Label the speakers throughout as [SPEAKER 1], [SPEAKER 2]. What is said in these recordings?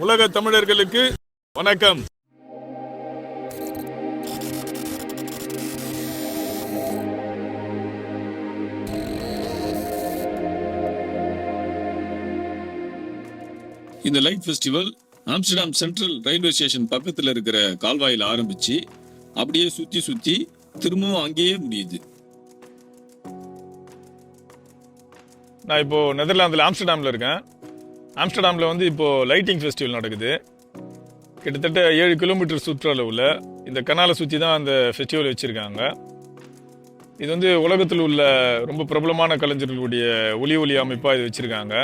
[SPEAKER 1] உலக தமிழர்களுக்கு வணக்கம். இந்த light festival Amsterdam central railway station பக்கத்தில் இருக்கிற கால்வாயில் ஆரம்பிச்சு அப்படியே சுத்தி திரும்பவும் அங்கேயே முடியுது. நான் இப்போ நெதர்லாந்தில் ஆம்ஸ்டர்டாமில் இருக்கேன். ஆம்ஸ்டர்டாமில் வந்து இப்போ லைட்டிங் ஃபெஸ்டிவல் நடக்குது. கிட்டத்தட்ட 7 கிலோமீட்டர் சுற்றளவில் இந்த கனாலை சுற்றி தான் அந்த ஃபெஸ்டிவல் வச்சுருக்காங்க. இது வந்து உலகத்தில் உள்ள ரொம்ப பிரபலமான கலைஞர்களுடைய ஒலி அமைப்பாக இது வச்சுருக்காங்க.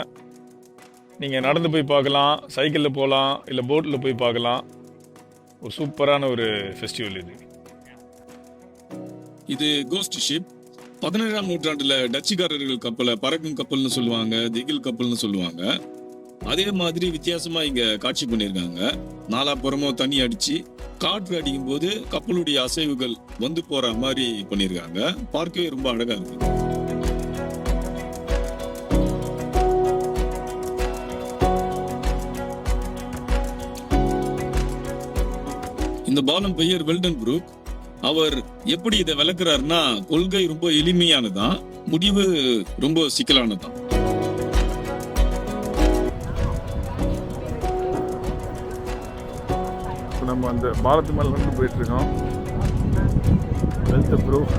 [SPEAKER 1] நீங்கள் நடந்து போய் பார்க்கலாம், சைக்கிளில் போகலாம், இல்லை போட்டில் போய் பார்க்கலாம். ஒரு சூப்பரான ஒரு ஃபெஸ்டிவல் இது. இது கோஸ்ட் ஷிப். 17ஆம் நூற்றாண்டில் டச்சுக்காரர்கள் கப்பலை பறக்கும் கப்பல்னு சொல்லுவாங்க, திகில் கப்பல்னு சொல்லுவாங்க. அதே மாதிரி வித்தியாசமா இங்க காட்சி பண்ணியிருக்காங்க. நாலாப்புறமும் தண்ணி அடிச்சு காற்று அடிக்கும் போது கப்பலுடைய அசைவுகள் வந்து போற மாதிரி பண்ணியிருக்காங்க. பார்க்கவே ரொம்ப அழகா இருக்கு. இந்த பாலம் பெயர் வெல்டன் குரூப். அவர் எப்படி இதை விளக்குறாருன்னா, கொள்கை ரொம்ப எளிமையானதான், முடிவு ரொம்ப சிக்கலானதான். நம்ம அந்த பாலத்து மேல இருந்து போயிட்டு இருக்கோம். Well done group.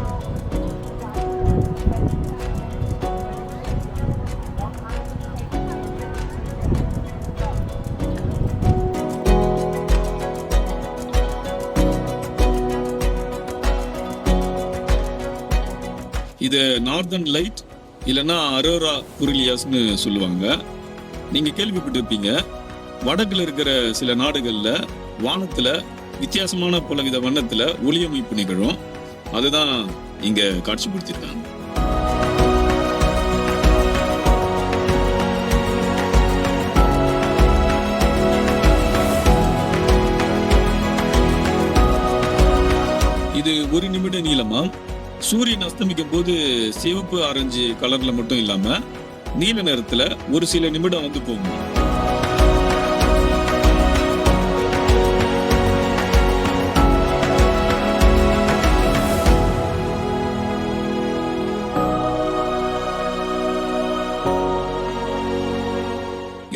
[SPEAKER 1] இது நார்தர்ன் லைட் இல்லைன்னா அரோரா புரிலியாஸ்னு சொல்லுவாங்க. நீங்க கேள்விப்பட்டிருப்பீங்க, வடக்குல இருக்கிற சில நாடுகள்ல வானத்துல வித்தியாசமான பலவித வண்ணத்துல ஒளியமைப்பு நிகழும். அதுதான் இங்க காட்சிப்படுத்திருக்காங்க. இது 1 நிமிட நீளமா. சூரியன் அஸ்தமிக்கும் போது சிவப்பு ஆரஞ்சு கலர்ல மட்டும் இல்லாம நீல நிறத்துல ஒரு சில நிமிடம் வந்து போகும்.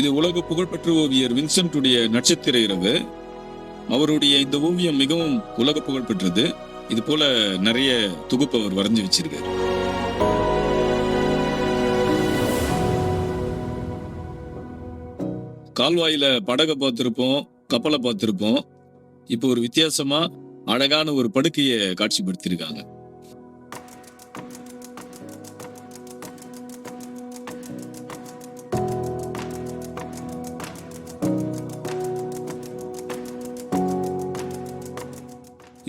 [SPEAKER 1] இது உலக புகழ்பெற்ற ஓவியர் வின்சென்ட்டுடைய நட்சத்திர இரவு. அவருடைய இந்த ஓவியம் மிகவும் உலக புகழ் பெற்றது. இது போல நிறைய தொகுப்பு அவர் வரைஞ்சு வச்சிருக்காரு. கால்வாயில படகை பார்த்திருப்போம், கப்பலை பார்த்திருப்போம். இப்போ ஒரு வித்தியாசமா அழகான ஒரு படுக்கையை காட்சிப்படுத்திருக்காங்க.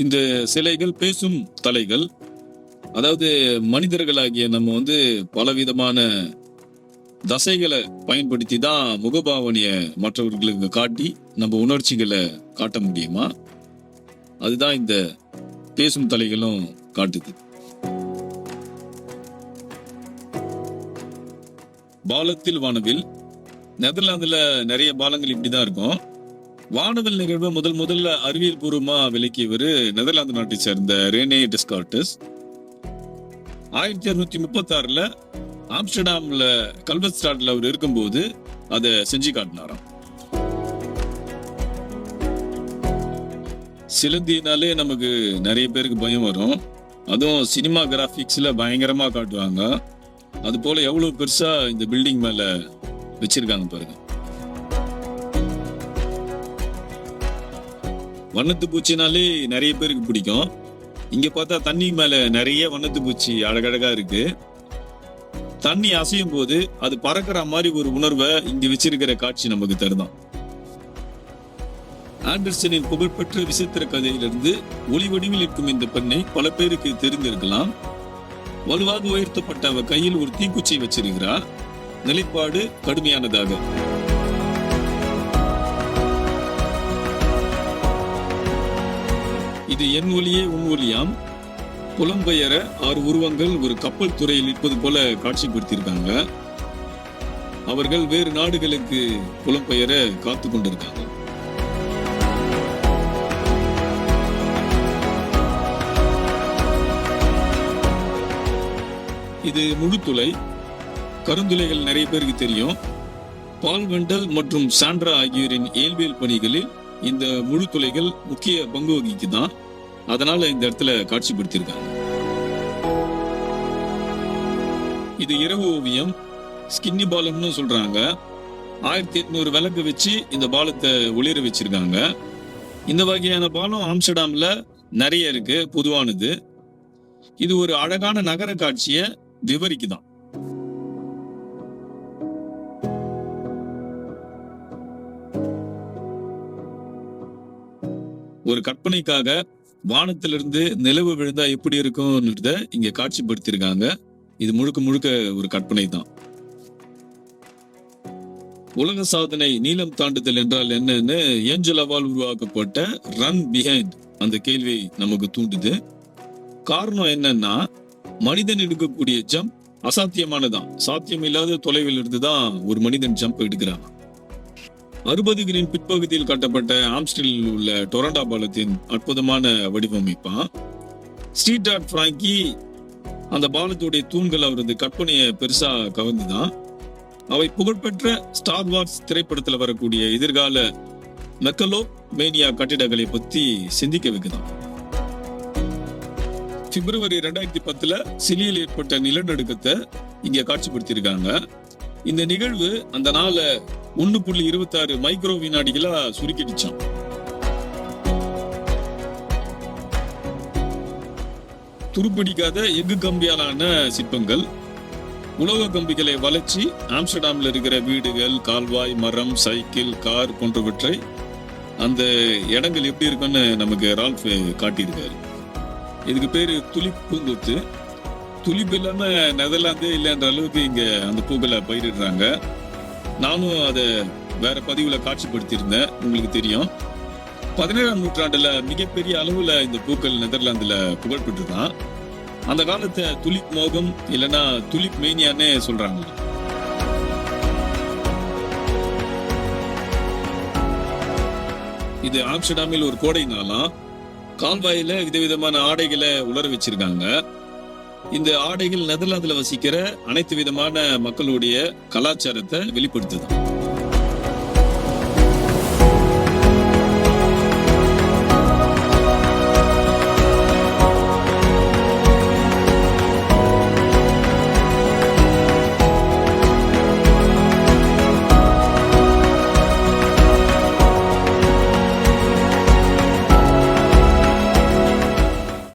[SPEAKER 1] இந்த சிலைகள் பேசும் தலைகள். அதாவது மனிதர்களாகிய நம்ம வந்து பலவிதமான தசைகளை பயன்படுத்தி தான் முகபாவனைய மற்றவர்களுக்கு காட்டி நம்ம உணர்ச்சிகளை காட்ட முடியுமா? அதுதான் இந்த பேசும் தலைகளும் காட்டுது. பாலத்தில் வானவில். நெதர்லாந்துல நிறைய பாலங்கள் இப்படிதான் இருக்கும். வானவில் நிகழ்வை முதல்ல அறிவியல் பூர்வமா விளக்கியவர் நெதர்லாந்து நாட்டை சேர்ந்த ரேனே டெஸ்கார்டஸ். 1636ல ஆம்ஸ்டர்டாம்ல கல்வர்ஸ்டாட்ல அவர் இருக்கும்போது அதை செஞ்சு காட்டினாராம். சிலந்தினாலே நமக்கு நிறைய பேருக்கு பயம் வரும். அதுவும் சினிமா கிராபிக்ஸ்ல பயங்கரமா காட்டுவாங்க. அது போல எவ்வளவு பெருசா இந்த பில்டிங் மேல வச்சிருக்காங்க பாருங்க. வண்ணத்து பூச்சினாலே நிறைய பேருக்கு பிடிக்கும். இங்க பார்த்தா தண்ணி மேல நிறைய வண்ணத்து பூச்சி அழகழகா இருக்கு. தண்ணி அசையும் போது அது பறக்கிற மாதிரி ஒரு உணர்வை இங்க வச்சிருக்கிற காட்சி நமக்கு தருதான். ஆண்டர்சனின் புகழ்பெற்ற விசித்திர கதையிலிருந்து ஒளி வடிவில் இருக்கும் இந்த பெண்ணை பல பேருக்கு தெரிந்திருக்கலாம். வலுவாக உயர்த்தப்பட்ட அவ கையில் ஒரு தீக்குச்சி வச்சிருக்கிறார். நிலைப்பாடு கடுமையானதாக. இது என் ஒலியே உன் ஒலியாம். புலம்பெயர 6 உருவங்கள் ஒரு கப்பல் துறையில் இருப்பது போல காட்சிப்படுத்தியிருக்காங்க.
[SPEAKER 2] அவர்கள் வேறு நாடுகளுக்கு புலம்பெயர காத்து கொண்டிருக்காங்க. இது முழுத்துளை. கருந்துளைகள் நிறைய பேருக்கு தெரியும். பால் வெண்டல் மற்றும் சாண்ட்ரா ஆகியோரின் இயல்பியல் பணிகளில் இந்த முழுத்துளைகள் முக்கிய பங்கு வகிக்குதான். அதனால இந்த இடத்துல காட்சிப்படுத்தியிருக்காங்க. இது இரவு ஓவியம், ஸ்கின்னி பாலம்னு சொல்றாங்க. 1800 விளக்கு வச்சு இந்த பாலத்தை ஒளிர வச்சிருக்காங்க. இந்த வகையான பாலம் ஆம்ஸ்டர்டாம்ல நிறைய இருக்கு, பொதுவானது. இது ஒரு அழகான நகர காட்சியை விவரிக்குதான். ஒரு கற்பனைக்காக வானத்திலிருந்து நிலவு விழுந்தா எப்படி இருக்கும்ன்றத இங்க காட்சிப்படுத்திருக்காங்க. இது முழுக்க முழுக்க ஒரு கற்பனை தான். உலக சாதனை நீளம் தாண்டுதல் என்றால் என்னன்னு ஏஞ்சலாவால் உருவாக்கப்பட்ட ரன் பிஹைண்ட் அந்த கேள்வி நமக்கு தூண்டுது. காரணம் என்னன்னா, மனிதன் எடுக்கக்கூடிய ஜம்ப் அசாத்தியமானதான். சாத்தியம் இல்லாத தொலைவில் இருந்துதான் ஒரு மனிதன் ஜம்ப் எடுக்கிறான். 60களின் பிற்பகுதியில் கட்டப்பட்ட ஆம்ஸ்டர்டாமில் உள்ள டொரண்டோ பாலத்தின் அற்புதமான வடிவமைப்பான். ஸ்ட்ரீட் ஆர்ட் பிராங்கி அந்த பாலத்துடைய தூண்கள் அவரது கற்பனையை பெருசா கவர்ந்துதான். அவை புகழ்பெற்ற ஸ்டார் வார்ஸ் திரைப்படத்துல வரக்கூடிய எதிர்கால மெக்கலோ மேனியா கட்டிடங்களை பத்தி சிந்திக்க வைக்குதான். பிப்ரவரி 2010 சிலியில் ஏற்பட்ட நிலநடுக்கத்தை இங்க காட்சிப்படுத்தியிருக்காங்க. இந்த நிகழ்வு அந்த நாளை 1.26 மைக்ரோ வினாடிகளா சுருக்கிடுச்சான். துருப்பிடிக்காத எஃகு கம்பியாலான சிற்பங்கள், உலோக கம்பிகளை வளைச்சி ஆம்ஸ்டர்டாம்ல இருக்கிற வீடுகள், கால்வாய், மரம், சைக்கிள், கார் போன்றவற்றை அந்த இடங்கள் எப்படி இருக்குன்னு நமக்கு ரால்ஃப் காட்டியிருக்காரு. இதுக்கு பேரு துலிப் பூங்கொத்து. துலிப் இல்லாம நெதர்லாந்தே இல்லைன்ற அளவுக்கு இங்க அந்த பூக்களை பயிரிடுறாங்க. நானும் அதை வேற பதிவுல காட்சிப்படுத்தியிருந்தேன், உங்களுக்கு தெரியும். 17ஆம் நூற்றாண்டுல மிகப்பெரிய அளவுல இந்த பூக்கள் நெதர்லாந்துல புகழ்பெற்றுதான். அந்த காலத்தை துலிப் மோகம் இல்லைன்னா துலிப் மேனியானே சொல்றாங்க. இது ஆம்ஸ்டர்டாமில் ஒரு கோடை நாளாம். கால்வாயில விதவிதமான ஆடைகளை உலர வச்சிருக்காங்க. இந்த ஆடைகள் நெதர்லாந்துல வசிக்கிற அனைத்து விதமான மக்களுடைய கலாச்சாரத்தை வெளிப்படுத்துது.